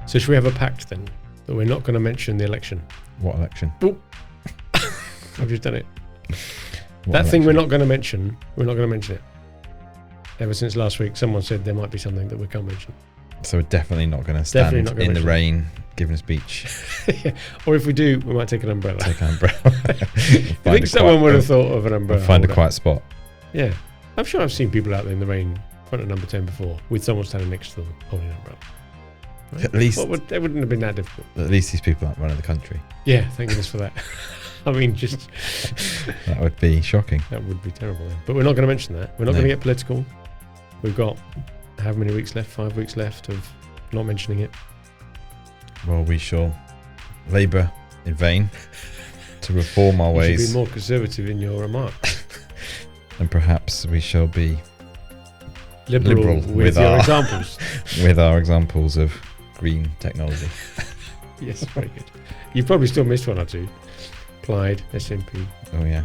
So should we have a pact then that we're not going to mention the election? What election? Oh. I've just done it. What Thing election? we're not going to mention it. Ever since last week, someone said there might be something that we can't mention. So we're definitely not going to stand in the rain giving a speech. Yeah. Or if we do, we might take an umbrella. Take an umbrella. I think someone would have thought of an umbrella. Find a quiet spot. Yeah. I'm sure I've seen people out there in the rain in front of number 10 before with someone standing next to them holding an umbrella. Right? At least It wouldn't have been that difficult. At least these people aren't running the country. Yeah, thank goodness for that. I mean, just... That would be shocking. That would be terrible then. But we're not going to mention that. We're not going to get political. We've got how many weeks left? 5 weeks left of not mentioning it. Well, we shall labour in vain to reform our ways. You should be more conservative in your remarks. And perhaps we shall be liberal with your examples. With our examples of green technology. Yes, very good. You've probably still missed one or two. Applied, SNP. Oh, yeah.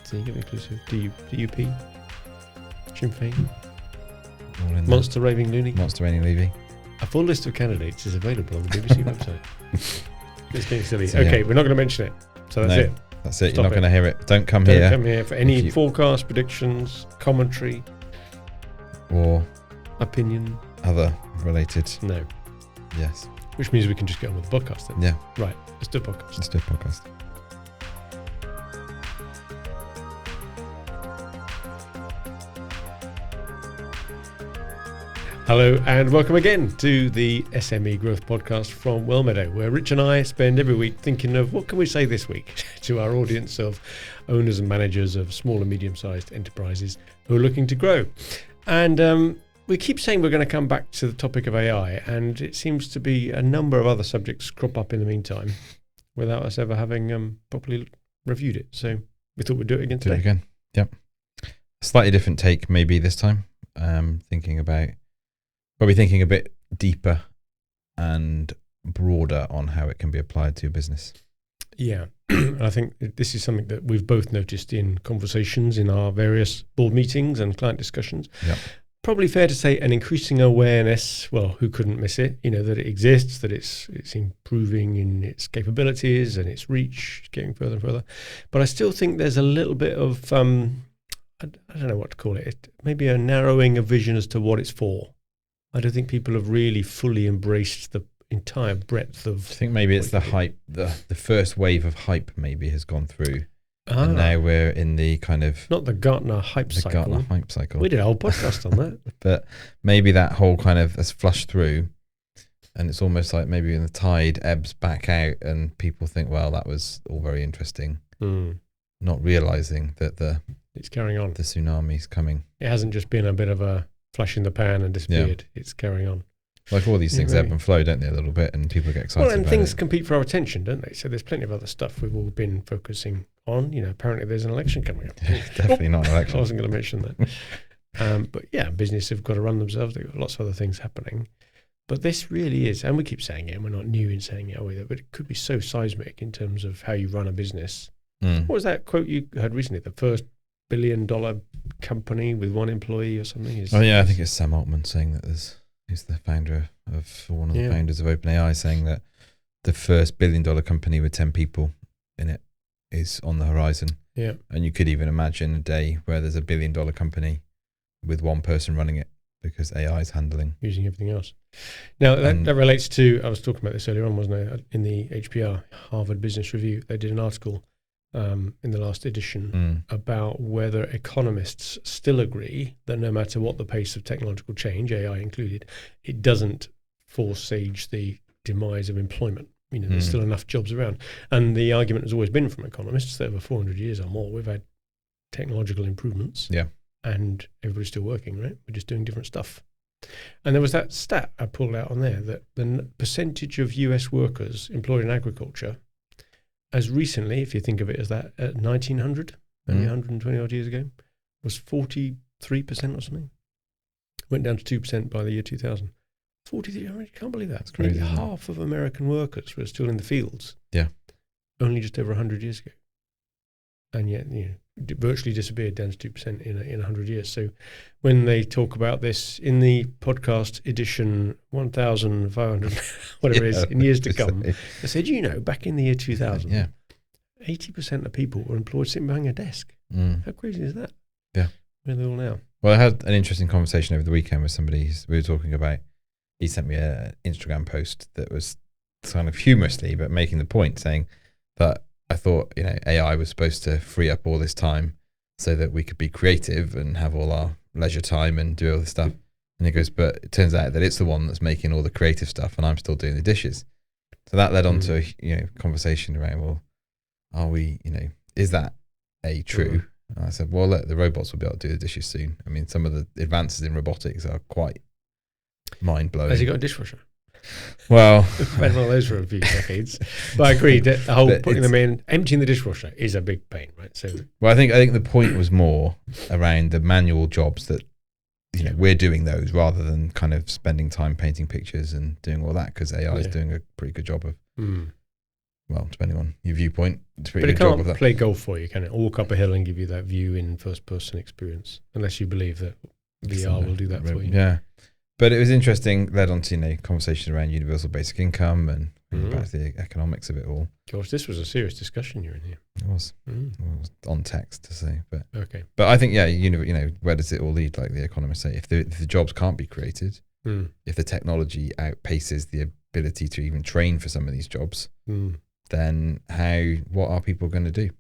So you get inclusive. DUP. Sinn Féin. All in Monster Raving Loony. Monster Raving Levy. A full list of candidates is available on the BBC website. It's getting silly. So, okay, yeah. we're not going to mention it. So that's it. That's it. Stop You're not going to hear it. Don't come here. Don't come here for any forecast, predictions, commentary, or opinion. Other related. No. Yes. Which means we can just get on with the podcast then. Yeah. Right. Let's do a podcast. Let's do a podcast. Hello and welcome again to the SME Growth Podcast from Wellmeadow, where Rich and I spend every week thinking of what can we say this week to our audience of owners and managers of small and medium-sized enterprises who are looking to grow. And we keep saying we're going to come back to the topic of AI, and it seems to be a number of other subjects crop up in the meantime without us ever having properly reviewed it. So we thought we'd do it again today. Do it again. Yep. Slightly different take maybe this time. Probably thinking a bit deeper and broader on how it can be applied to your business. Yeah. I think this is something that we've both noticed in conversations in our various board meetings and client discussions. Yep. Probably fair to say an increasing awareness, well, who couldn't miss it, that it exists, that it's improving in its capabilities and its reach, getting further and further. But I still think there's a little bit of, I don't know what to call it, maybe a narrowing of vision as to what it's for. I don't think people have really fully embraced the entire breadth of... I think maybe it's the hype, the first wave of hype maybe has gone through. And now we're in the kind of... Not the Gartner hype cycle. The Gartner hype cycle. We did a whole podcast on that. But maybe that whole kind of has flushed through, and it's almost like maybe when the tide ebbs back out and people think, well, that was all very interesting. Not realising that it's carrying on. The tsunami's coming. It hasn't just been a bit of a flash in the pan and disappeared. Yeah. It's carrying on. Like all these things ebb and flow, don't they, a little bit, and people get excited about it. Well, and things compete for our attention, don't they? So there's plenty of other stuff we've all been focusing on. Apparently there's an election coming up. Definitely not an election. I wasn't going to mention that. But yeah, business have got to run themselves. They've got lots of other things happening. But this really is, and we keep saying it, and we're not new in saying it either, but it could be so seismic in terms of how you run a business. What was that quote you heard recently? The first $1 billion company with one employee or something? I think it's Sam Altman saying that he's the founder of one of the founders of OpenAI, saying that the first $1 billion company with 10 people in it is on the horizon. Yeah. And you could even imagine a day where there's $1 billion company with one person running it because AI is using everything else. Now that relates to, I was talking about this earlier on, wasn't I? In the HBR, Harvard Business Review, they did an article in the last edition about whether economists still agree that no matter what the pace of technological change, AI included, it doesn't foresage the demise of employment. There's still enough jobs around. And the argument has always been from economists that over 400 years or more, we've had technological improvements. Yeah. And everybody's still working, right? We're just doing different stuff. And there was that stat I pulled out on there that the percentage of US workers employed in agriculture as recently, if you think of it as that, at 1900, maybe 120 odd years ago, was 43% or something. Went down to 2% by the year 2000. 43, I can't believe that. That's crazy. Nearly half of American workers were still in the fields. Yeah. Only just over 100 years ago. and yet virtually disappeared down to 2% in 100 years. So when they talk about this in the podcast edition 1,500, whatever it is, in years to come, they said, back in the year 2000, 80% of people were employed sitting behind a desk. How crazy is that? Yeah. Where are they all now? Well, I had an interesting conversation over the weekend with somebody. We were talking about, he sent me an Instagram post that was kind of humorously, but making the point, saying that I thought, AI was supposed to free up all this time so that we could be creative and have all our leisure time and do all this stuff. And he goes, but it turns out that it's the one that's making all the creative stuff and I'm still doing the dishes. So that led on to a conversation around, well, are we, is that true? And I said, well, look, the robots will be able to do the dishes soon. I mean, some of the advances in robotics are quite mind-blowing. Has he got a dishwasher? Well, I've had one of those for a few decades. But I agree that the whole putting them in, emptying the dishwasher is a big pain, right? So, well, I think the point was more around the manual jobs that we're doing those rather than kind of spending time painting pictures and doing all that, because AI is doing a pretty good job of. Well, depending on your viewpoint, it's a pretty good job of that. But it can't play golf for you, can it? Or walk up a hill and give you that view in first-person experience, unless you believe that VR will do that for you. Yeah. But it was interesting, led on to conversation around universal basic income and back to the economics of it all. Gosh, this was a serious discussion you're in here. It was. It was on text to say, but okay. But I think where does it all lead? Like the economists say, if the jobs can't be created, if the technology outpaces the ability to even train for some of these jobs, then what are people going to do?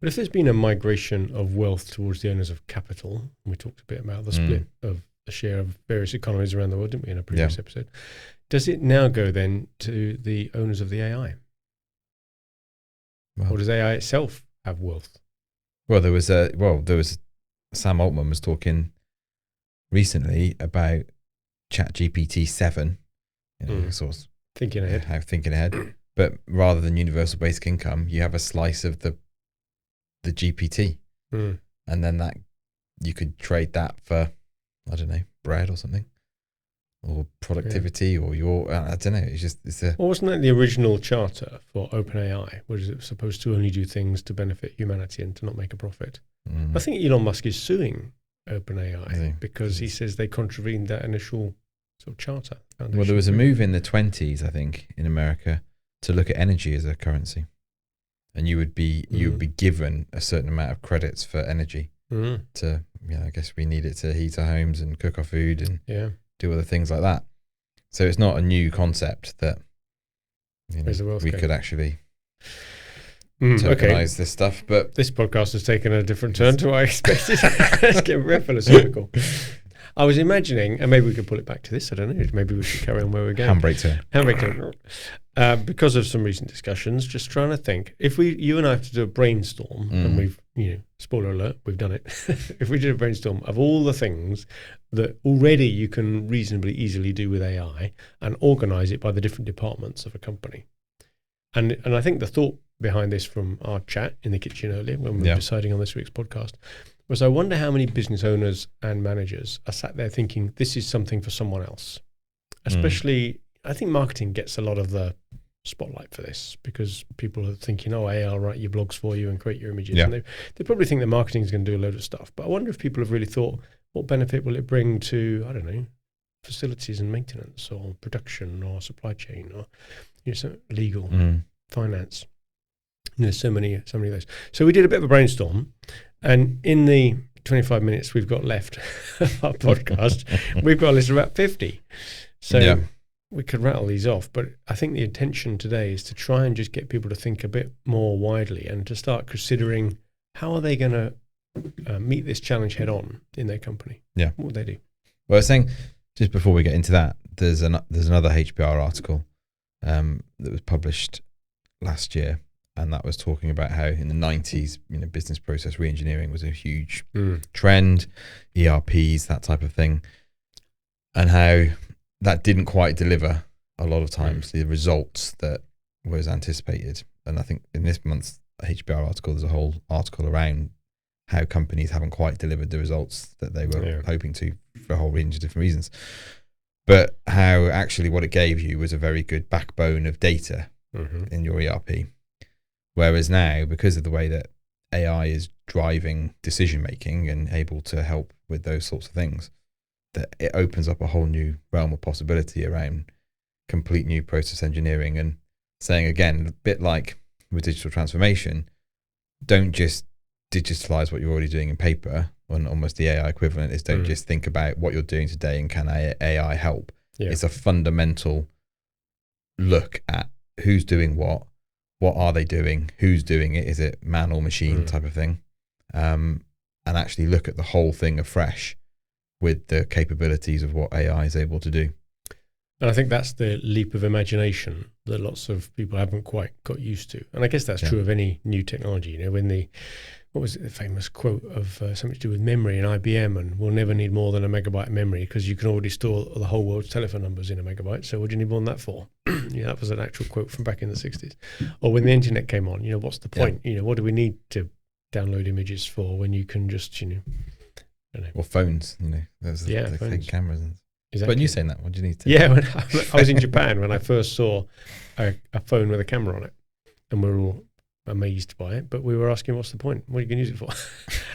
But if there's been a migration of wealth towards the owners of capital, and we talked a bit about the split of the share of various economies around the world, didn't we, in a previous episode? Does it now go then to the owners of the AI? Well, or does AI itself have wealth? Well, there was Sam Altman was talking recently about ChatGPT 7, sort of thinking ahead. But rather than universal basic income, you have a slice of the GPT, and then that you could trade that for, I don't know, bread or something, or productivity, or I don't know. Well, wasn't that the original charter for OpenAI? Was it supposed to only do things to benefit humanity and to not make a profit? I think Elon Musk is suing OpenAI because he says they contravened that initial sort of charter. Well, there was a move in the 20s, I think, in America to look at energy as a currency, and you would be given a certain amount of credits for energy to, I guess we need it to heat our homes and cook our food and do other things like that. So it's not a new concept that we could actually tokenize this stuff. But this podcast has taken a different turn to what I expected. Let's get real philosophical. I was imagining, and maybe we could pull it back to this, I don't know, maybe we should carry on where we're going. Handbrake turn. Because of some recent discussions, just trying to think, if you and I have to do a brainstorm, and we've, spoiler alert, we've done it. If we did a brainstorm of all the things that already you can reasonably easily do with AI and organize it by the different departments of a company. And I think the thought behind this from our chat in the kitchen earlier when we were deciding on this week's podcast was, I wonder how many business owners and managers are sat there thinking this is something for someone else. Especially, I think marketing gets a lot of the spotlight for this because people are thinking, AI will write your blogs for you and create your images. And they probably think that marketing is going to do a load of stuff. But I wonder if people have really thought, what benefit will it bring to, I don't know, facilities and maintenance or production or supply chain or legal, finance. So many of those. So we did a bit of a brainstorm, and in the 25 minutes we've got left of our podcast, we've got a list of about 50. So we could rattle these off, but I think the intention today is to try and just get people to think a bit more widely and to start considering how are they going to meet this challenge head on in their company. Yeah. What would they do? Well, I was saying, just before we get into that, there's another HBR article that was published last year, and that was talking about how in the 90s, business process re-engineering was a huge trend, ERPs, that type of thing, and how that didn't quite deliver a lot of times the results that was anticipated. And I think in this month's HBR article, there's a whole article around how companies haven't quite delivered the results that they were hoping to for a whole range of different reasons. But how actually what it gave you was a very good backbone of data in your ERP. Whereas now, because of the way that AI is driving decision making and able to help with those sorts of things, that it opens up a whole new realm of possibility around complete new process engineering. And saying again, a bit like with digital transformation, don't just digitalize what you're already doing in paper. And almost the AI equivalent is don't just think about what you're doing today and can AI help. It's a fundamental look at who's doing what are they doing, who's doing it, is it man or machine type of thing, and actually look at the whole thing afresh with the capabilities of what AI is able to do. And I think that's the leap of imagination that lots of people haven't quite got used to. And I guess that's true of any new technology. You know, when what was it, the famous quote of something to do with memory in IBM, and we'll never need more than a megabyte of memory because you can already store the whole world's telephone numbers in a megabyte. So what do you need more than that for? That was an actual quote from back in the 60s. Or when the internet came on, what's the point? What do we need to download images for when you can just, Or phones, there's the big cameras. Exactly. But you saying that, what do you need to? Yeah, when I was in Japan when I first saw a phone with a camera on it, and we were all amazed by it, but we were asking, what's the point? What are you going to use it for?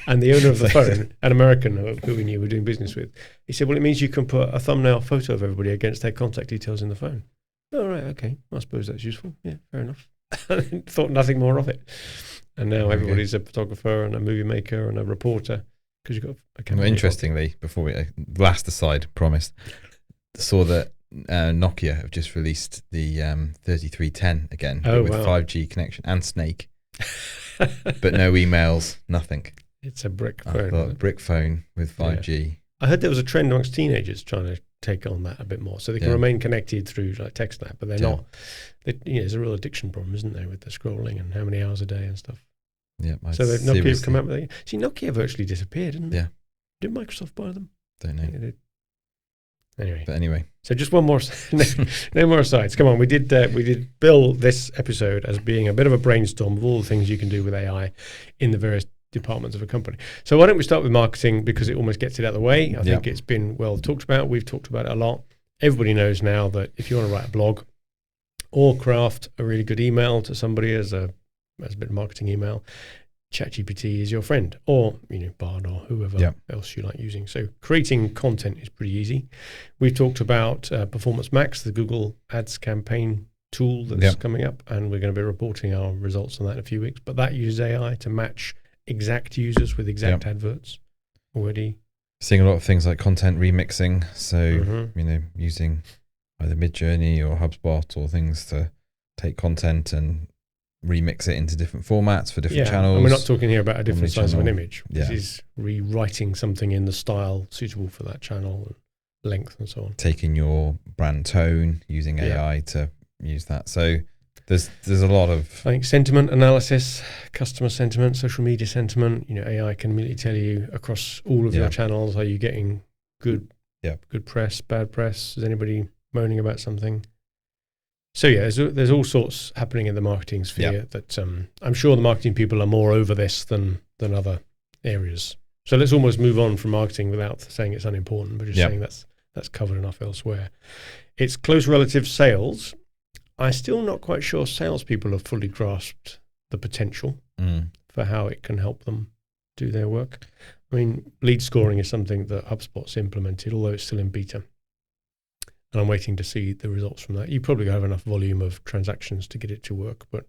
And the owner of the phone, an American who we knew we were doing business with, he said, well, it means you can put a thumbnail photo of everybody against their contact details in the phone. Oh, right, okay. I suppose that's useful. Yeah, fair enough. Thought nothing more of it. And now everybody's a photographer and a movie maker and a reporter because you've got a camera. Well, interestingly, before we last aside, promised, saw that Nokia have just released the 3310 again with 5G connection and Snake, but no emails, nothing. It's a brick phone. Brick phone with 5G. Yeah. I heard there was a trend amongst teenagers trying to take on that a bit more, so they can remain connected through like TextNet, but they're not. There's a real addiction problem, isn't there, with the scrolling and how many hours a day and stuff. Yeah. So Nokia have come out with it. See, Nokia virtually disappeared, didn't they? Yeah. Did Microsoft buy them? Don't know. Anyway, so just one more, no more asides. Come on, we did bill this episode as being a bit of a brainstorm of all the things you can do with AI in the various departments of a company. So why don't we start with marketing, because it almost gets it out of the way. I think it's been well talked about. We've talked about it a lot. Everybody knows now that if you want to write a blog or craft a really good email to somebody as a bit of marketing email, ChatGPT is your friend, or Bard or whoever else you like using. So creating content is pretty easy. We've talked about Performance Max, the Google Ads campaign tool that's coming up, and we're going to be reporting our results on that in a few weeks. But that uses AI to match exact users with exact adverts already. Seeing a lot of things like content remixing. So using either Midjourney or HubSpot or things to take content and remix it into different formats for different channels. And we're not talking here about a different size of an image. Yeah. This is rewriting something in the style suitable for that channel, and length and so on. Taking your brand tone, using AI to use that. So there's a lot of... I think sentiment analysis, customer sentiment, social media sentiment, AI can immediately tell you across all of your channels, are you getting good press, bad press? Is anybody moaning about something? So there's all sorts happening in the marketing sphere that I'm sure the marketing people are more over this than other areas. So let's almost move on from marketing without saying it's unimportant, but just saying that's covered enough elsewhere. It's close relative sales. I'm still not quite sure salespeople have fully grasped the potential for how it can help them do their work. I mean, lead scoring is something that HubSpot's implemented, although it's still in beta. And I'm waiting to see the results from that. You probably have enough volume of transactions to get it to work, but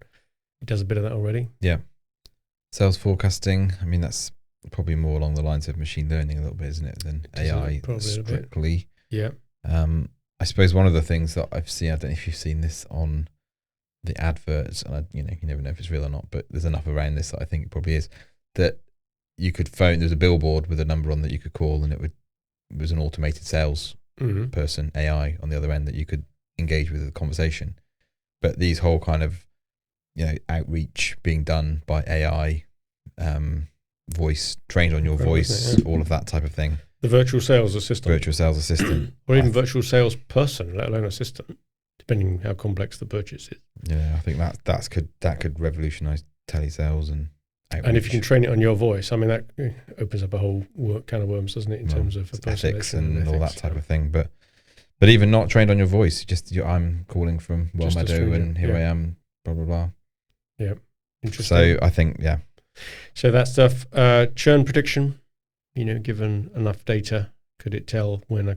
it does a bit of that already. Yeah. Sales forecasting, I mean, that's probably more along the lines of machine learning a little bit, isn't it, than AI strictly. Yeah. I suppose one of the things that I've seen, I don't know if you've seen this on the adverts, and you never know if it's real or not, but there's enough around this that I think it probably is, that you could phone, there's a billboard with a number on that you could call, and it was an automated sales person, AI, on the other end that you could engage with the conversation. But these whole kind of, outreach being done by AI, voice, trained on your voice, all of that type of thing. The virtual sales assistant. Or even virtual sales person, let alone assistant, depending how complex the purchase is. Yeah, I think that could revolutionise telesales and outreach. And if you can train it on your voice, I mean, that opens up a whole can of worms, doesn't it, in terms of ethics and all that type of thing. But even not trained on your voice, just I'm calling from Wellmeadow and here I am, blah, blah, blah. Yeah, interesting. So I think, So that stuff, churn prediction, given enough data, could it tell when a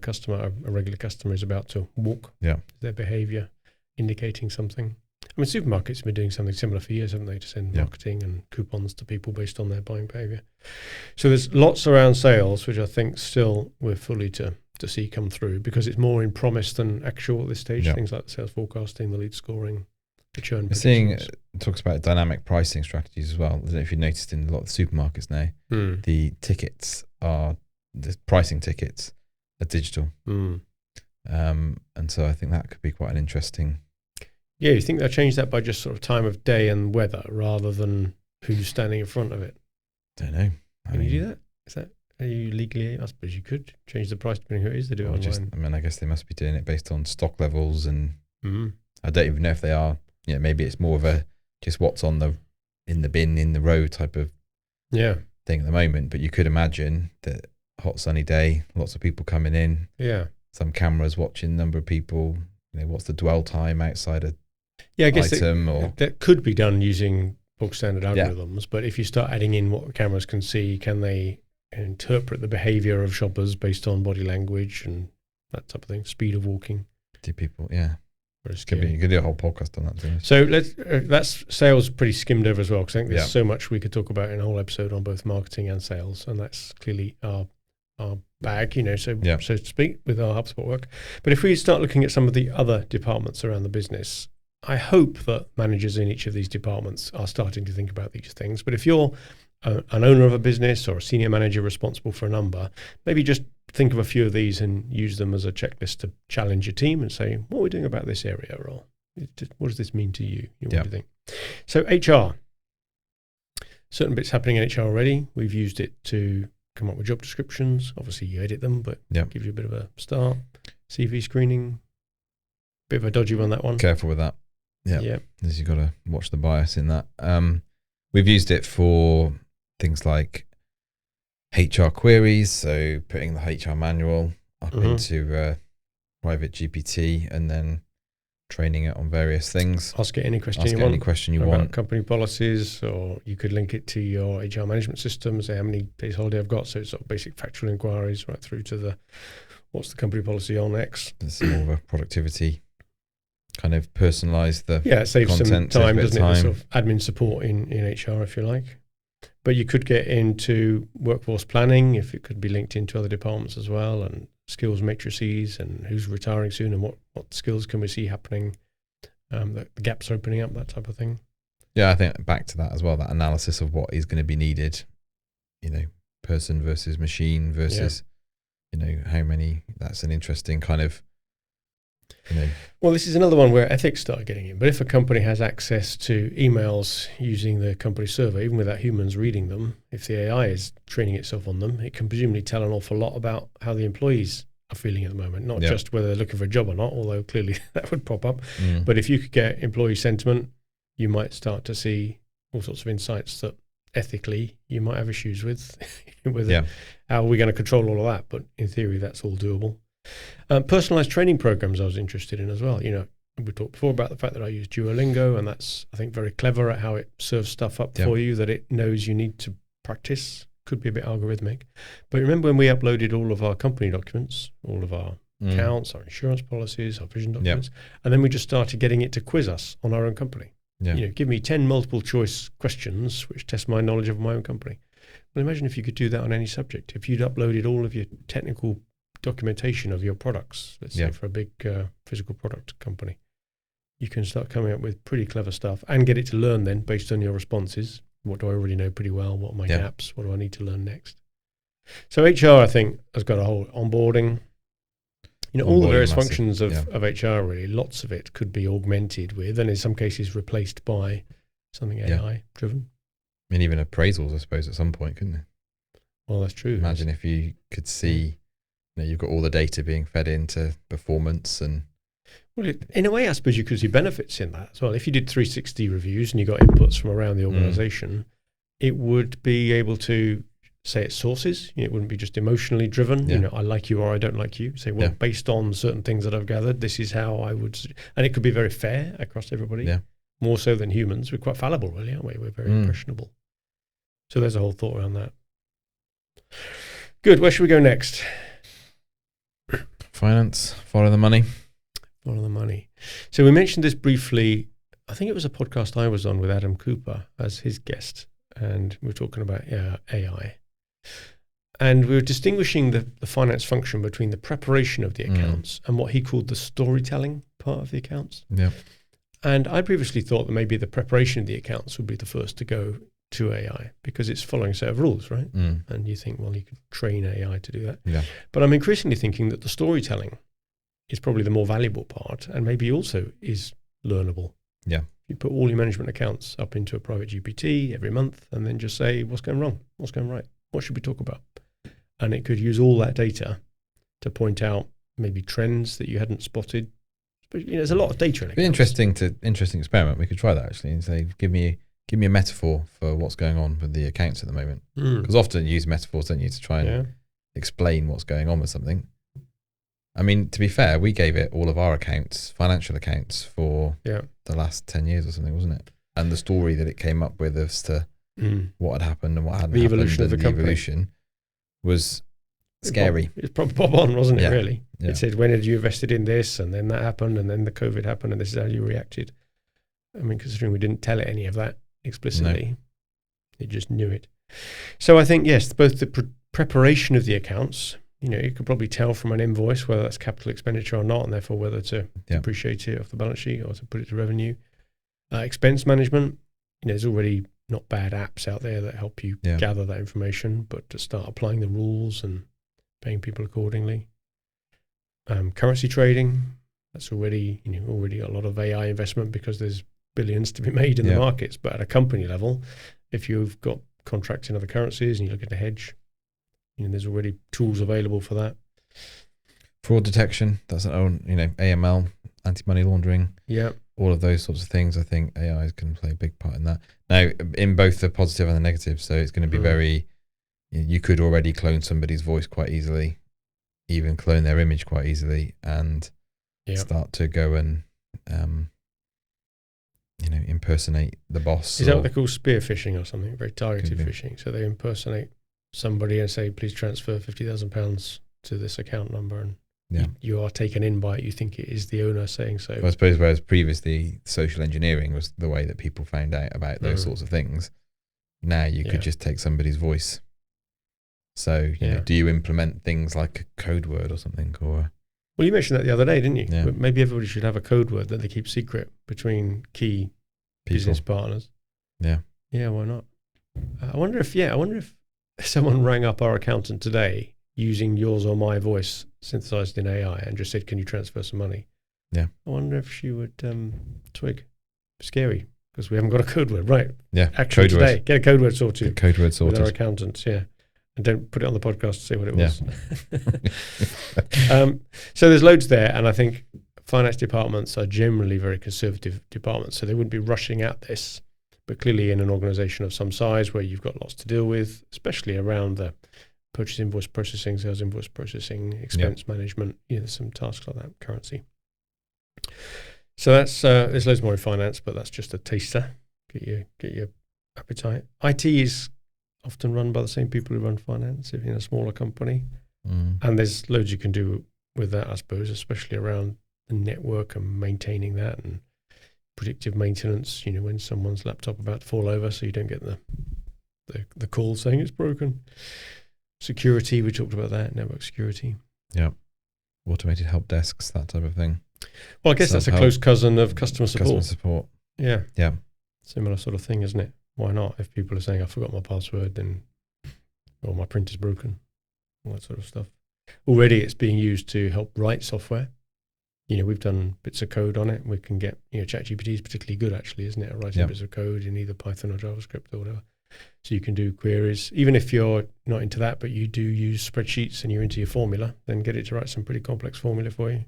regular customer is about to walk? Yeah. Is their behavior indicating something? I mean, supermarkets have been doing something similar for years, haven't they, to send marketing and coupons to people based on their buying behavior. So there's lots around sales, which I think still we're fully to see come through, because it's more in promise than actual at this stage. Yeah. Things like the sales forecasting, the lead scoring, the churn We're seeing, predictions. it talks about dynamic pricing strategies as well. I don't know if you've noticed in a lot of the supermarkets now, the pricing tickets are digital. And so I think that could be quite an interesting. Yeah, you think they'll change that by just sort of time of day and weather rather than who's standing in front of it? Don't know. Can you do that? Are you legally? I suppose you could change the price depending who it is. They do it online. I guess they must be doing it based on stock levels, and I don't even know if they are. Maybe it's more of a just what's in the bin in the row type of thing at the moment. But you could imagine that hot sunny day, lots of people coming in. Yeah. Some cameras watching the number of people. What's the dwell time outside a I guess item? that could be done using bog standard algorithms. But if you start adding in what the cameras can see, can they interpret the behavior of shoppers based on body language and that type of thing, speed of walking? Do people? Yeah. You could do a whole podcast on that too. So that's sales pretty skimmed over as well, because I think there's so much we could talk about in a whole episode on both marketing and sales, and that's clearly our bag, so to speak, with our HubSpot work. But if we start looking at some of the other departments around the business, I hope that managers in each of these departments are starting to think about these things. But if you're an owner of a business or a senior manager responsible for a number, maybe just think of a few of these and use them as a checklist to challenge your team and say, what are we doing about this area? Or what does this mean to you? What do you think? So HR. Certain bits happening in HR already. We've used it to come up with job descriptions. Obviously, you edit them, but gives you a bit of a start. CV screening. Bit of a dodgy one, that one. Careful with that. Yeah. You've got to watch the bias in that. We've used it for things like HR queries, so putting the HR manual up into private GPT and then training it on various things. Ask it any question you want. Company policies, or you could link it to your HR management system, say how many days holiday I've got. So it's sort of basic factual inquiries right through to what's the company policy on X. It's more of a productivity kind of personalise the it saves content, some time, doesn't it? The sort of admin support in HR, if you like. But you could get into workforce planning if it could be linked into other departments as well, and skills matrices and who's retiring soon and what skills can we see happening, the gaps opening up, that type of thing. Yeah, I think back to that as well, that analysis of what is going to be needed, person versus machine versus, how many, that's an interesting kind of, Well, this is another one where ethics start getting in. But if a company has access to emails using the company server, even without humans reading them, if the AI is training itself on them, it can presumably tell an awful lot about how the employees are feeling at the moment, not just whether they're looking for a job or not, although clearly that would pop up. But if you could get employee sentiment, you might start to see all sorts of insights that ethically you might have issues with. How are we going to control all of that? But in theory, that's all doable. Personalized training programs I was interested in as well. We talked before about the fact that I use Duolingo, and that's, I think, very clever at how it serves stuff up for you that it knows you need to practice. Could be a bit algorithmic. But remember when we uploaded all of our company documents, all of our accounts, our insurance policies, our vision documents, and then we just started getting it to quiz us on our own company. Give me 10 multiple choice questions which test my knowledge of my own company. Well, imagine if you could do that on any subject. If you'd uploaded all of your technical documentation of your products, let's say for a big physical product company, you can start coming up with pretty clever stuff and get it to learn then based on your responses. What do I already know pretty well? What are my gaps? What do I need to learn next? So HR, I think, has got a whole onboarding. All the various functions of HR, really, lots of it could be augmented with, and in some cases replaced by something AI driven. I mean, even appraisals, I suppose, at some point, couldn't they? Well, that's true. Imagine if you could see, you've got all the data being fed into performance and. Well, in a way, I suppose you could see benefits in that as well. If you did 360 reviews and you got inputs from around the organisation, it would be able to say its sources. It wouldn't be just emotionally driven. I like you or I don't like you. Say, well, based on certain things that I've gathered, this is how I would. And it could be very fair across everybody. More so than humans. We're quite fallible, really, aren't we? We're very impressionable. So there's a whole thought around that. Good. Where should we go next? Finance, follow the money. Follow the money. So we mentioned this briefly. I think it was a podcast I was on with Adam Cooper as his guest, and we were talking about AI. And we were distinguishing the finance function between the preparation of the accounts and what he called the storytelling part of the accounts. Yeah. And I previously thought that maybe the preparation of the accounts would be the first to go to AI because it's following a set of rules, right? And you think, well, you could train AI to do that. Yeah. But I'm increasingly thinking that the storytelling is probably the more valuable part and maybe also is learnable. Yeah. You put all your management accounts up into a private GPT every month and then just say, what's going wrong? What's going right? What should we talk about? And it could use all that data to point out maybe trends that you hadn't spotted. But there's a lot of data in it. Interesting experiment. We could try that actually and say, give me a metaphor for what's going on with the accounts at the moment. Because often you use metaphors, don't you, to try and explain what's going on with something. I mean, to be fair, we gave it all of our accounts, financial accounts, for the last 10 years or something, wasn't it? And the story that it came up with as to what had happened and what hadn't happened. The evolution of the company. Evolution was scary. It's probably bob on, wasn't it, really? Yeah. It said, when had you invested in this? And then that happened, and then the COVID happened, and this is how you reacted. I mean, considering we didn't tell it any of that explicitly, it just knew it. So I think, yes, both the preparation of the accounts, you could probably tell from an invoice whether that's capital expenditure or not, and therefore whether to depreciate it off the balance sheet or to put it to revenue. Expense management, there's already not bad apps out there that help you gather that information, but to start applying the rules and paying people accordingly. Currency trading, that's already got a lot of AI investment because there's billions to be made in the markets. But at a company level, if you've got contracts in other currencies and you look at the hedge, there's already tools available for that. Fraud detection, that's an own, AML, anti-money laundering. Yeah. All of those sorts of things, I think AI is going to play a big part in that. Now, in both the positive and the negative, so it's going to be very, you could already clone somebody's voice quite easily, even clone their image quite easily, and start to go and, impersonate the boss. Is that what they call spear phishing or something? Very targeted phishing. So they impersonate somebody and say, please transfer £50,000 to this account number, and you are taken in by it. You think it is the owner saying so. Well, I suppose whereas previously social engineering was the way that people found out about those sorts of things, now you could just take somebody's voice. So, do you implement things like a code word or something? Or well, you mentioned that the other day, didn't you? Yeah. Maybe everybody should have a code word that they keep secret between key business partners. Yeah. Yeah, why not? I wonder if someone rang up our accountant today using yours or my voice synthesized in AI and just said, can you transfer some money? Yeah. I wonder if she would twig. Scary, because we haven't got a code word. Right. Yeah. Actually code today, word. get a code word sorted. Get code word sorted. With our accountants, And don't put it on the podcast to say what it was. So there's loads there, and I think finance departments are generally very conservative departments, so they wouldn't be rushing at this. But clearly in an organization of some size where you've got lots to deal with, especially around the purchase invoice processing, sales invoice processing, expense management, there's some tasks like that, currency. So that's there's loads more in finance, but that's just a taster. Get your appetite. IT is often run by the same people who run finance if you're in a smaller company. And there's loads you can do with that, I suppose, especially around the network and maintaining that, and predictive maintenance, when someone's laptop about to fall over so you don't get the call saying it's broken. Security, we talked about that, network security. Yeah. Automated help desks, that type of thing. Well, I guess that's a close cousin of customer support. Customer support. Yeah. Yeah. Similar sort of thing, isn't it? Why not? If people are saying, I forgot my password, then, or my printer's broken, all that sort of stuff. Already it's being used to help write software. We've done bits of code on it. We can get, ChatGPT is particularly good, actually, isn't it? At writing bits of code in either Python or JavaScript or whatever. So you can do queries. Even if you're not into that, but you do use spreadsheets and you're into your formula, then get it to write some pretty complex formula for you.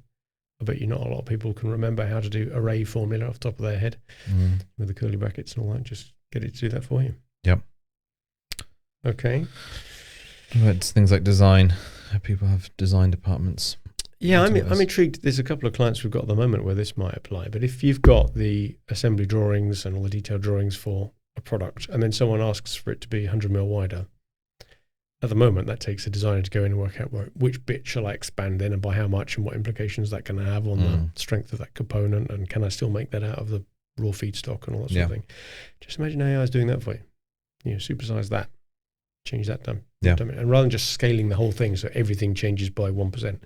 I bet you not a lot of people can remember how to do array formula off the top of their head with the curly brackets and all that. Just get it to do that for you. Yep. Okay. Right, things like design. People have design departments. Yeah, I'm intrigued. There's a couple of clients we've got at the moment where this might apply. But if you've got the assembly drawings and all the detailed drawings for a product and then someone asks for it to be 100 mil wider, at the moment that takes a designer to go in and work out which bit shall I expand in and by how much and what implications that can have on the strength of that component, and can I still make that out of the raw feedstock and all that sort of thing. Just imagine AI is doing that for you. Supersize that, change that down. And rather than just scaling the whole thing so everything changes by 1%,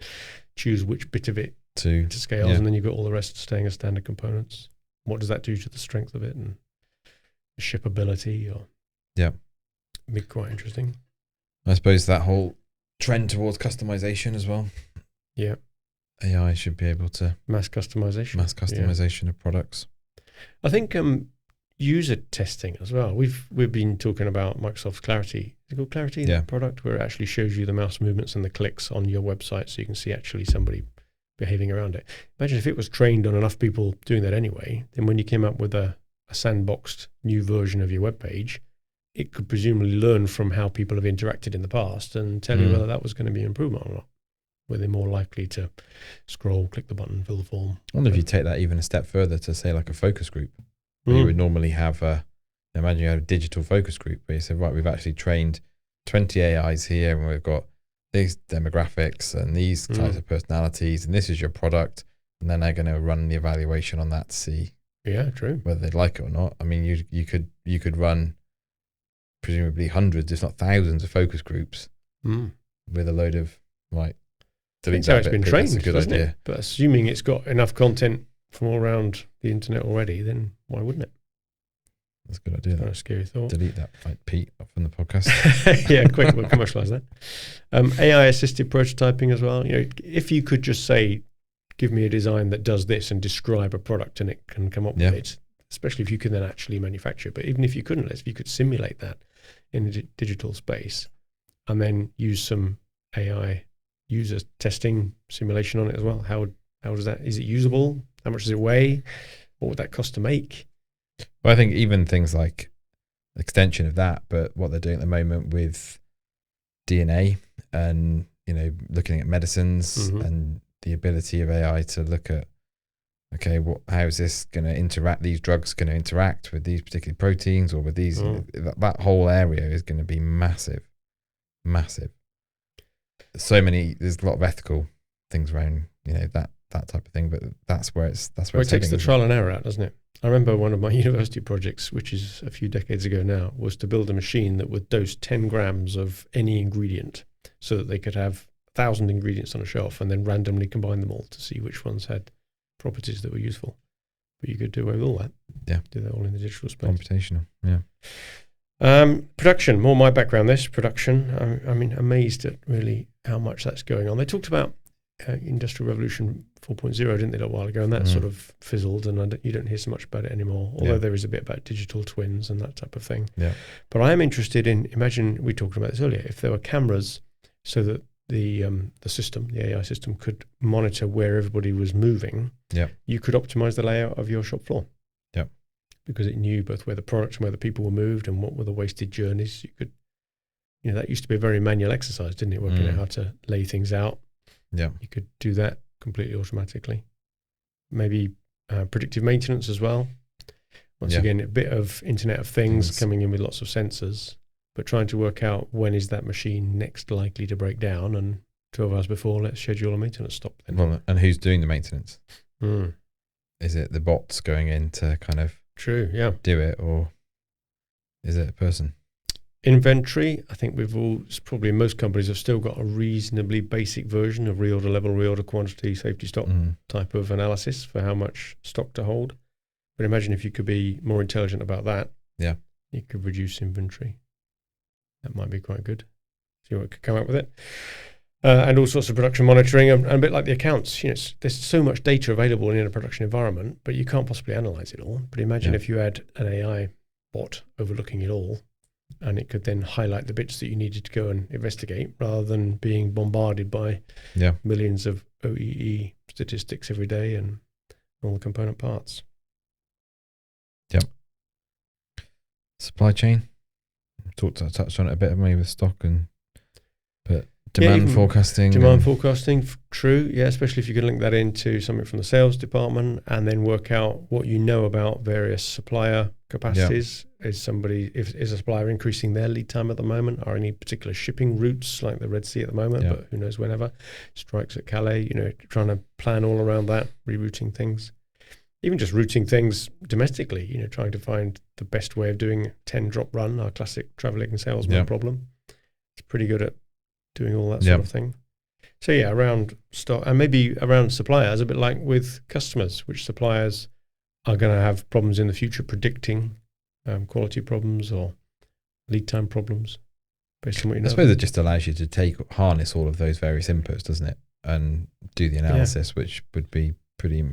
choose which bit of it to scale, and then you've got all the rest staying as standard components. What does that do to the strength of it and shippability? Be quite interesting. I suppose that whole trend towards customization as well. Yeah. AI should be able to mass customization of products. I think user testing as well. We've been talking about Microsoft's Clarity. Is it called Clarity? That product where it actually shows you the mouse movements and the clicks on your website, so you can see actually somebody behaving around it. Imagine if it was trained on enough people doing that anyway, then when you came up with a sandboxed new version of your web page, it could presumably learn from how people have interacted in the past and tell you whether that was going to be an improvement or not. Were they more likely to scroll, click the button, fill the form? I wonder if you take that even a step further to say like a focus group. You would normally have imagine you had a digital focus group where you said, right, we've actually trained 20 AIs here and we've got these demographics and these types of personalities and this is your product. And then they're going to run the evaluation on that to see whether they like it or not. I mean, you could run presumably hundreds, if not thousands of focus groups with a load of delete that it's been trained. That's a good idea. It? But assuming it's got enough content from all around the internet already, then why wouldn't it? That's a good idea. Kind of scary thought. Delete that, Pete, from the podcast. Quick, we'll commercialize that. AI assisted prototyping as well. If you could just say, give me a design that does this and describe a product and it can come up with it, especially if you can then actually manufacture it. But even if you couldn't, if you could simulate that in the digital space and then use some AI user testing simulation on it as well. How does that, is it usable? How much does it weigh? What would that cost to make? Well, I think even things like extension of that, but what they're doing at the moment with DNA and, looking at medicines and the ability of AI to look at, okay, how is this going to interact? These drugs going to interact with these particular proteins or with these, that whole area is going to be massive. There's a lot of ethical things around, that type of thing, but that's where it takes the trial and error out, doesn't it? I remember one of my university projects, which is a few decades ago now, was to build a machine that would dose 10 grams of any ingredient so that they could have 1,000 ingredients on a shelf and then randomly combine them all to see which ones had properties that were useful. But you could do away with all that. Yeah. Do that all in the digital space. Computational, yeah. Production, more my background, production. I mean, amazed at really how much that's going on. They talked about Industrial Revolution 4.0, didn't they, a while ago, and that sort of fizzled, and you don't hear so much about it anymore, although there is a bit about digital twins and that type of thing. Yeah. But I am interested in, imagine, we talked about this earlier, if there were cameras so that the system, the AI system, could monitor where everybody was moving, you could optimize the layout of your shop floor. Yeah. Because it knew both where the products and where the people were moved and what were the wasted journeys. You could, that used to be a very manual exercise, didn't it? Working out how to lay things out. Yeah. You could do that completely automatically. Maybe predictive maintenance as well. Once again, a bit of Internet of Things coming in with lots of sensors, but trying to work out when is that machine next likely to break down, and 12 hours before, let's schedule a maintenance stop. Then. Well, and who's doing the maintenance? Is it the bots going in to kind of do it, or is it a person? Inventory, I think probably most companies have still got a reasonably basic version of reorder level, reorder quantity, safety stock type of analysis for how much stock to hold. But imagine if you could be more intelligent about that. Yeah. You could reduce inventory. That might be quite good. See what could come up with it. And all sorts of production monitoring, and a bit like the accounts. There's so much data available in a production environment, but you can't possibly analyze it all. But imagine if you had an AI bot overlooking it all, and it could then highlight the bits that you needed to go and investigate rather than being bombarded by millions of OEE statistics every day and all the component parts. Yep. Supply chain. Touched on it a bit, maybe with stock and But demand forecasting. Demand forecasting, true. Yeah, especially if you can link that into something from the sales department and then work out what you know about various supplier capacities. Yeah. Is a supplier increasing their lead time at the moment? Are any particular shipping routes like the Red Sea at the moment? Yeah. But who knows whenever. Strikes at Calais, trying to plan all around that, rerouting things. Even just routing things domestically, trying to find the best way of doing 10-drop run, our classic traveling salesman problem. It's pretty good at doing all that sort of thing. So yeah, around stock and maybe around suppliers, a bit like with customers, which suppliers are going to have problems in the future predicting quality problems or lead time problems based on what you know. I suppose it just allows you to harness all of those various inputs, doesn't it? And do the analysis, which would be pretty...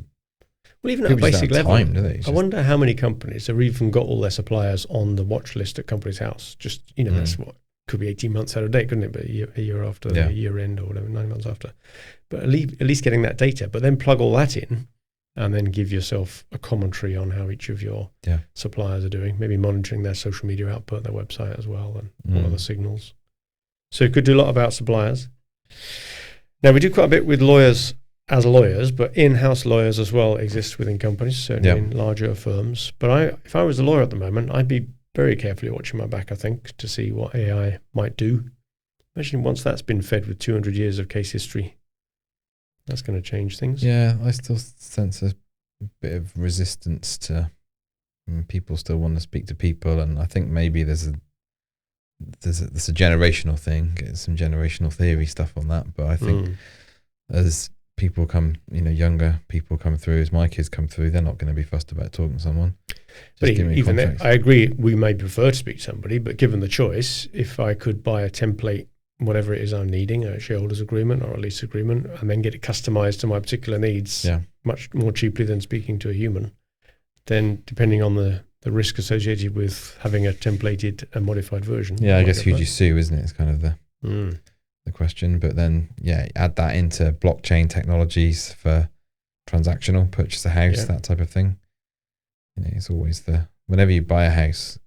Well, even at a basic level, I wonder how many companies have even got all their suppliers on the watch list at Companies House. Just, that's what could be 18 months out of date, couldn't it? But a year after the year end or whatever, 9 months after. But at least getting that data, but then plug all that in and then give yourself a commentary on how each of your suppliers are doing, maybe monitoring their social media output, their website as well, and what are the signals. So it could do a lot about suppliers. Now, we do quite a bit with lawyers as lawyers, but in-house lawyers as well exist within companies, certainly in larger firms. But if I was a lawyer at the moment, I'd be very carefully watching my back, I think, to see what AI might do. Imagine once that's been fed with 200 years of case history, that's going to change things. Yeah, I still sense a bit of resistance to people still want to speak to people, and I think maybe there's a generational thing, some generational theory stuff on that. But I think as people come, younger people come through, as my kids come through, they're not going to be fussed about talking to someone. But even then, I agree, we may prefer to speak to somebody, but given the choice, if I could buy a template, whatever it is I'm needing, a shareholders agreement or a lease agreement, and then get it customized to my particular needs much more cheaply than speaking to a human, then depending on the risk associated with having a templated and modified version. Yeah, I guess who do you sue, isn't it? It's kind of the question. But then, add that into blockchain technologies for transactional, purchase a house, that type of thing. It's always whenever you buy a house,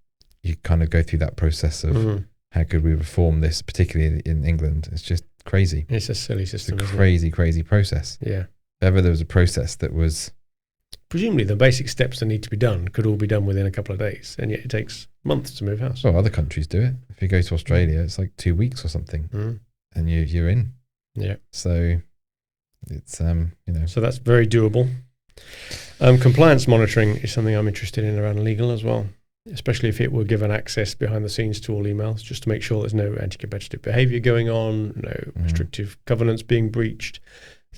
you kind of go through that process of how could we reform this, particularly in England. It's just crazy. It's a silly system. It's a crazy process. Yeah. If ever there was a process that was... Presumably the basic steps that need to be done could all be done within a couple of days, and yet it takes months to move house. Well, other countries do it. If you go to Australia, it's like 2 weeks or something, and you're in. Yeah. So it's, So that's very doable. Compliance monitoring is something I'm interested in around legal as well, especially if it were given access behind the scenes to all emails, just to make sure there's no anti-competitive behavior going on, no restrictive covenants being breached,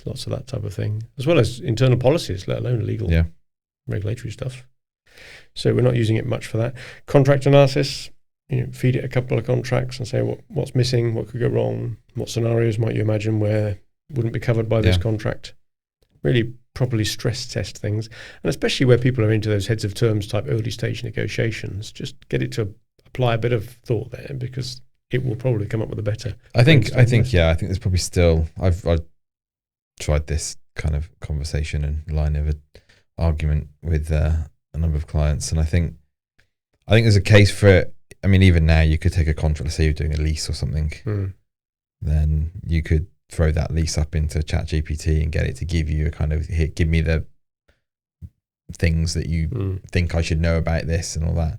lots of that type of thing, as well as internal policies, let alone legal regulatory stuff. So we're not using it much for that. Contract analysis, feed it a couple of contracts and say what's missing, what could go wrong, what scenarios might you imagine where wouldn't be covered by this contract. Really properly stress test things, and especially where people are into those heads of terms type early stage negotiations, just get it to apply a bit of thought there, because it will probably come up with a better. I think there's probably still, I've tried this kind of conversation and line of argument with a number of clients, and I think there's a case for it. I mean, even now you could take a contract, let's say you're doing a lease or something, then you could throw that lease up into ChatGPT and get it to give you a kind of, give me the things that you think I should know about this and all that.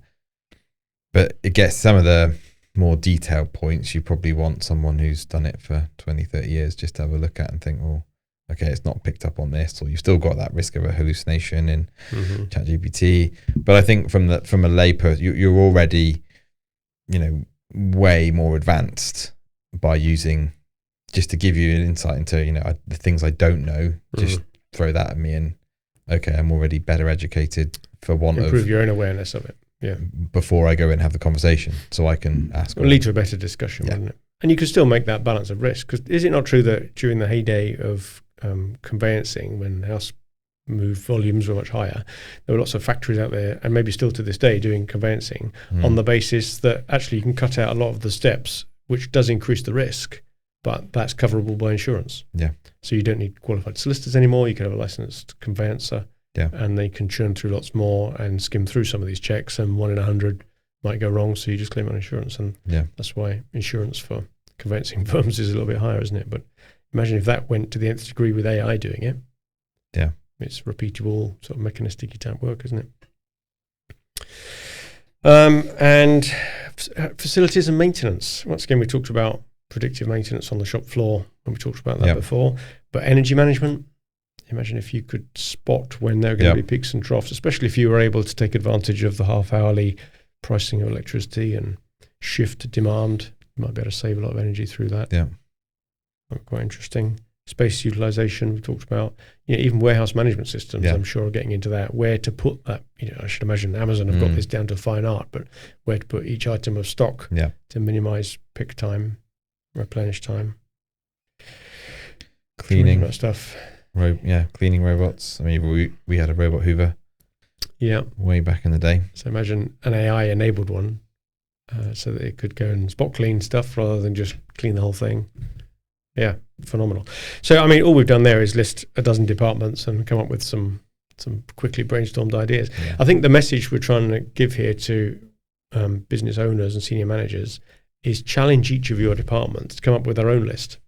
But it gets some of the more detailed points you probably want someone who's done it for 20, 30 years just to have a look at and think, well, okay, it's not picked up on this, or you've still got that risk of a hallucination in ChatGPT. But I think from a layperson, you're already, way more advanced by using, just to give you an insight into, the things I don't know, just throw that at me and, okay, I'm already better educated for want of... Improve your own awareness of it, before I go and have the conversation, so I can ask... It'll lead to a better discussion, wouldn't it? And you can still make that balance of risk, because is it not true that during the heyday of conveyancing, when house move volumes were much higher, there were lots of factories out there, and maybe still to this day, doing conveyancing on the basis that actually you can cut out a lot of the steps, which does increase the risk, but that's coverable by insurance. Yeah. So you don't need qualified solicitors anymore. You can have a licensed conveyancer, and they can churn through lots more and skim through some of these checks, and 1 in 100 might go wrong, so you just claim on insurance, and that's why insurance for conveyancing firms is a little bit higher, isn't it? But imagine if that went to the nth degree with AI doing it. Yeah. It's repeatable, sort of mechanistic type work, isn't it? And facilities and maintenance. Once again, we talked about predictive maintenance on the shop floor when we talked about that before. But energy management, imagine if you could spot when there are going to be peaks and troughs, especially if you were able to take advantage of the half-hourly pricing of electricity and shift demand. You might be able to save a lot of energy through that. Yeah. Quite interesting. Space utilization, we talked about. Even warehouse management systems, I'm sure, are getting into that. Where to put that, I should imagine Amazon have got this down to fine art, but where to put each item of stock to minimize pick time, replenish time. Cleaning that stuff. Cleaning robots. I mean, we had a robot Hoover. Yeah. Way back in the day. So imagine an AI-enabled one, so that it could go and spot clean stuff rather than just clean the whole thing. Yeah, phenomenal. So, I mean, all we've done there is list a dozen departments and come up with some quickly brainstormed ideas. Yeah. I think the message we're trying to give here to business owners and senior managers is challenge each of your departments to come up with their own list.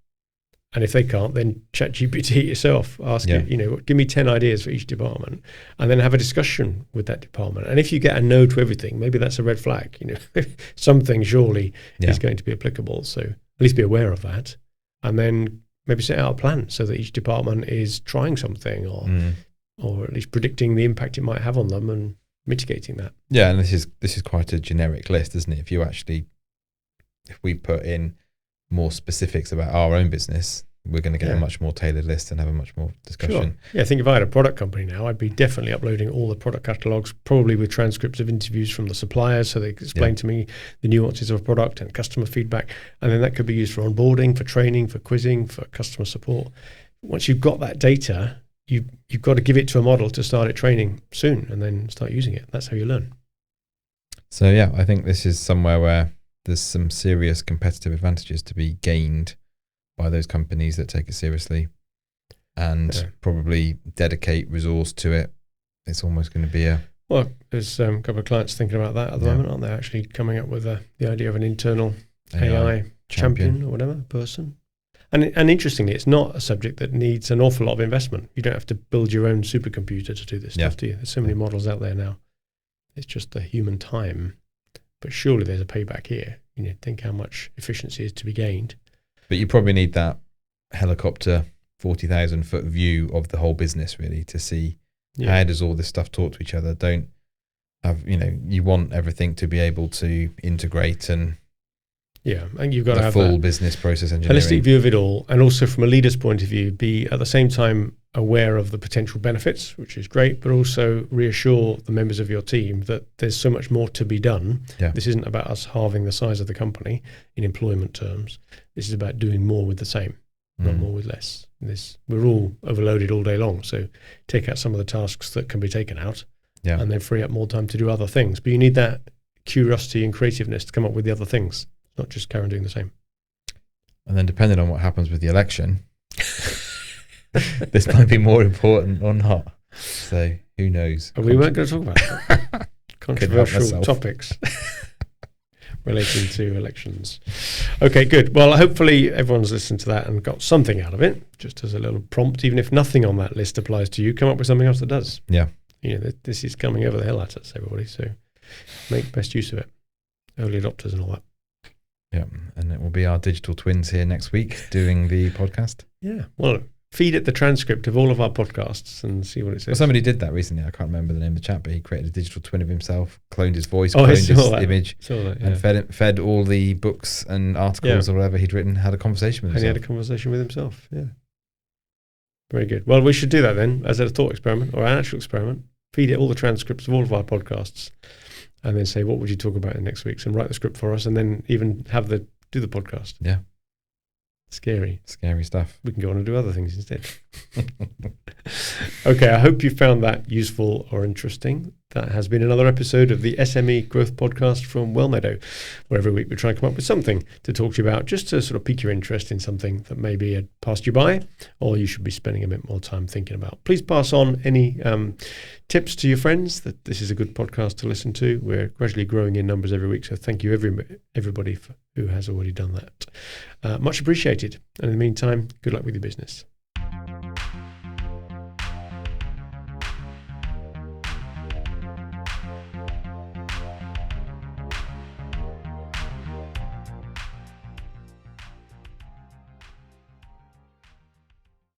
And if they can't, then ChatGPT it yourself. Ask it, give me 10 ideas for each department, and then have a discussion with that department. And if you get a no to everything, maybe that's a red flag. Something surely is going to be applicable. So at least be aware of that. And then maybe set out a plan so that each department is trying something or at least predicting the impact it might have on them and mitigating that. Yeah, and this is quite a generic list, isn't it? If we put in more specifics about our own business, we're going to get a much more tailored list and have a much more discussion. Sure. Yeah, I think if I had a product company now, I'd be definitely uploading all the product catalogs, probably with transcripts of interviews from the suppliers so they could explain to me the nuances of a product and customer feedback. And then that could be used for onboarding, for training, for quizzing, for customer support. Once you've got that data, you've got to give it to a model to start it training soon and then start using it. That's how you learn. So yeah, I think this is somewhere where there's some serious competitive advantages to be gained by those companies that take it seriously and probably dedicate resource to it. It's almost going to be there's a couple of clients thinking about that at the moment, aren't they? Actually coming up with the idea of an internal AI champion or whatever person. And interestingly, it's not a subject that needs an awful lot of investment. You don't have to build your own supercomputer to do this stuff, do you? There's so many models out there now. It's just the human time. But surely there's a payback here. Think how much efficiency is to be gained. But you probably need that helicopter 40,000 foot view of the whole business really to see how does all this stuff talk to each other. Don't have, you want everything to be able to integrate and and you've got to have full business process engineering. Holistic view of it all, and also from a leader's point of view, be at the same time aware of the potential benefits, which is great, but also reassure the members of your team that there's so much more to be done. Yeah. This isn't about us halving the size of the company in employment terms. This is about doing more with the same, not more with less. We're all overloaded all day long, so take out some of the tasks that can be taken out and then free up more time to do other things. But you need that curiosity and creativeness to come up with the other things, not just carry on doing the same. And then depending on what happens with the election, this might be more important or not. So who knows? We weren't going to talk about that. Controversial topics relating to elections. Okay, good. Well, hopefully everyone's listened to that and got something out of it, just as a little prompt. Even if nothing on that list applies to you, come up with something else that does. Yeah. This is coming over the hill at us, everybody. So make best use of it. Early adopters and all that. Yeah, and it will be our digital twins here next week doing the podcast. Yeah, well, feed it the transcript of all of our podcasts and see what it says. Well, somebody did that recently. I can't remember the name of the chap, but he created a digital twin of himself, cloned his voice, cloned his image, and fed all the books and articles or whatever he'd written, had a conversation with himself. And he had a conversation with himself, Very good. Well, we should do that then as a thought experiment or an actual experiment. Feed it all the transcripts of all of our podcasts. And then say, what would you talk about in next week's? And write the script for us, and then even do the podcast. Yeah. Scary stuff. We can go on and do other things instead. Okay, I hope you found that useful or interesting. That has been another episode of the SME Growth Podcast from Wellmeadow, where every week we try and come up with something to talk to you about, just to sort of pique your interest in something that maybe had passed you by, or you should be spending a bit more time thinking about. Please pass on any tips to your friends that this is a good podcast to listen to. We're gradually growing in numbers every week, so thank you everybody who has already done that. Much appreciated. And in the meantime, good luck with your business.